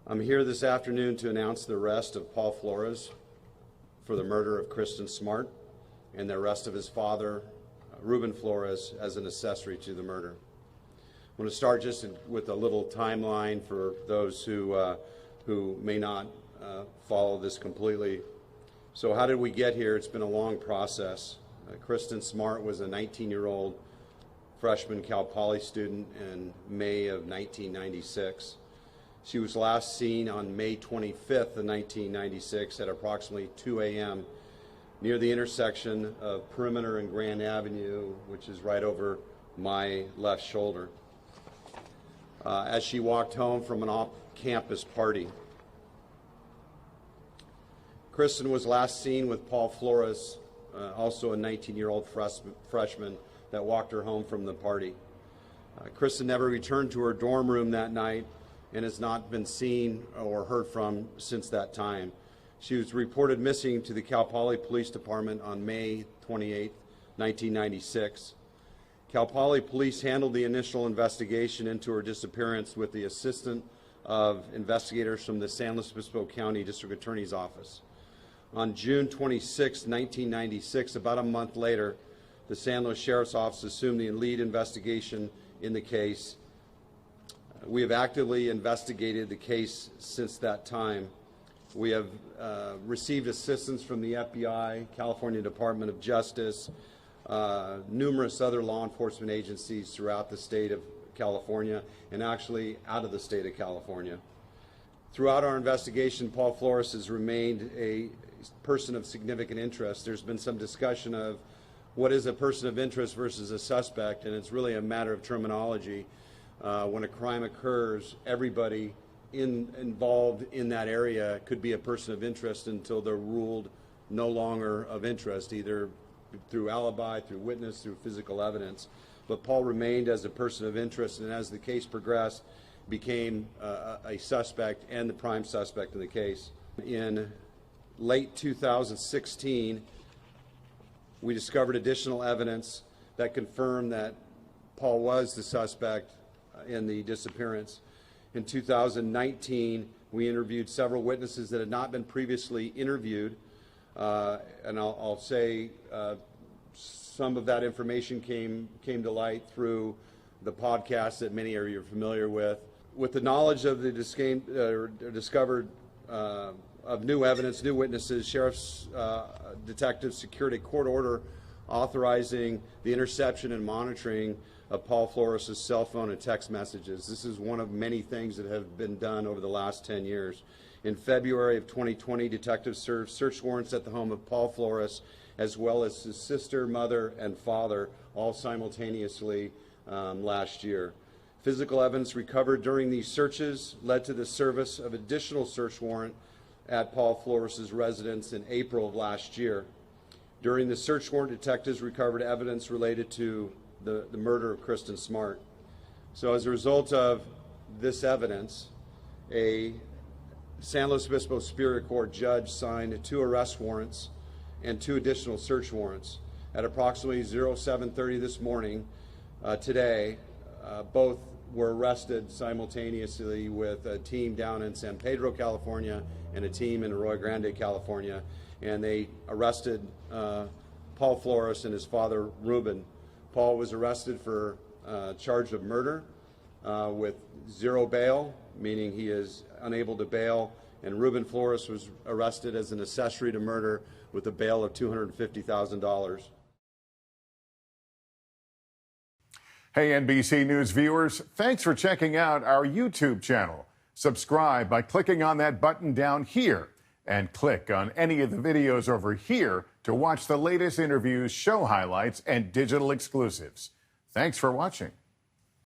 I'm here this afternoon to announce the arrest of Paul Flores for the murder of Kristin Smart and the arrest of his father, Ruben Flores, as an accessory to the murder. I want to start just with a little timeline for those who may not follow this completely. So how did we get here? It's been a long process. Kristin Smart was a 19-year-old freshman Cal Poly student in May of 1996. She was last seen on May 25th of 1996 at approximately 2 a.m. near the intersection of Perimeter and Grand Avenue, which is right over my left shoulder, as she walked home from an off-campus party. Kristin was last seen with Paul Flores, also a 19-year-old freshman that walked her home from the party. Kristin never returned to her dorm room that night and has not been seen or heard from since that time. She was reported missing to the Cal Poly Police Department on May 28, 1996. Cal Poly Police handled the initial investigation into her disappearance with the assistance of investigators from the San Luis Obispo County District Attorney's Office. On June 26, 1996, about a month later, the San Luis Sheriff's Office assumed the lead investigation in the case. We have actively investigated the case since that time. We have received assistance from the FBI, California Department of Justice, numerous other law enforcement agencies throughout the state of California and actually out of the state of California. Throughout our investigation, Paul Flores has remained a person of significant interest. There's been some discussion of what is a person of interest versus a suspect, and it's really a matter of terminology. When a crime occurs, everybody involved in that area could be a person of interest until they're ruled no longer of interest, either through alibi, through witness, through physical evidence. But Paul remained as a person of interest, and as the case progressed, became a suspect and the prime suspect in the case. In late 2016, we discovered additional evidence that confirmed that Paul was the suspect in the disappearance. In 2019, we interviewed several witnesses that had not been previously interviewed, and I'll say some of that information came to light through the podcast that many of you are familiar with. With the knowledge of the discovered of new evidence, new witnesses, sheriff's detectives secured a court order authorizing the interception and monitoring of Paul Flores' cell phone and text messages. This is one of many things that have been done over the last 10 years. In February of 2020, detectives served search warrants at the home of Paul Flores, as well as his sister, mother, and father, all simultaneously last year. Physical evidence recovered during these searches led to the service of additional search warrant at Paul Flores' residence in April of last year. During the search warrant, detectives recovered evidence related to the murder of Kristin Smart. So as a result of this evidence, a San Luis Obispo Superior Court judge signed 2 arrest warrants and 2 additional search warrants. At approximately 07:30 this morning, today, both were arrested simultaneously with a team down in San Pedro, California, and a team in Arroyo Grande, California, and they arrested Paul Flores and his father, Ruben. Paul was arrested for charge of murder with 0 bail, meaning he is unable to bail, and Ruben Flores was arrested as an accessory to murder with a bail of $250,000. Hey, NBC News viewers, thanks for checking out our YouTube channel. Subscribe by clicking on that button down here and click on any of the videos over here to watch the latest interviews, show highlights, and digital exclusives. Thanks for watching.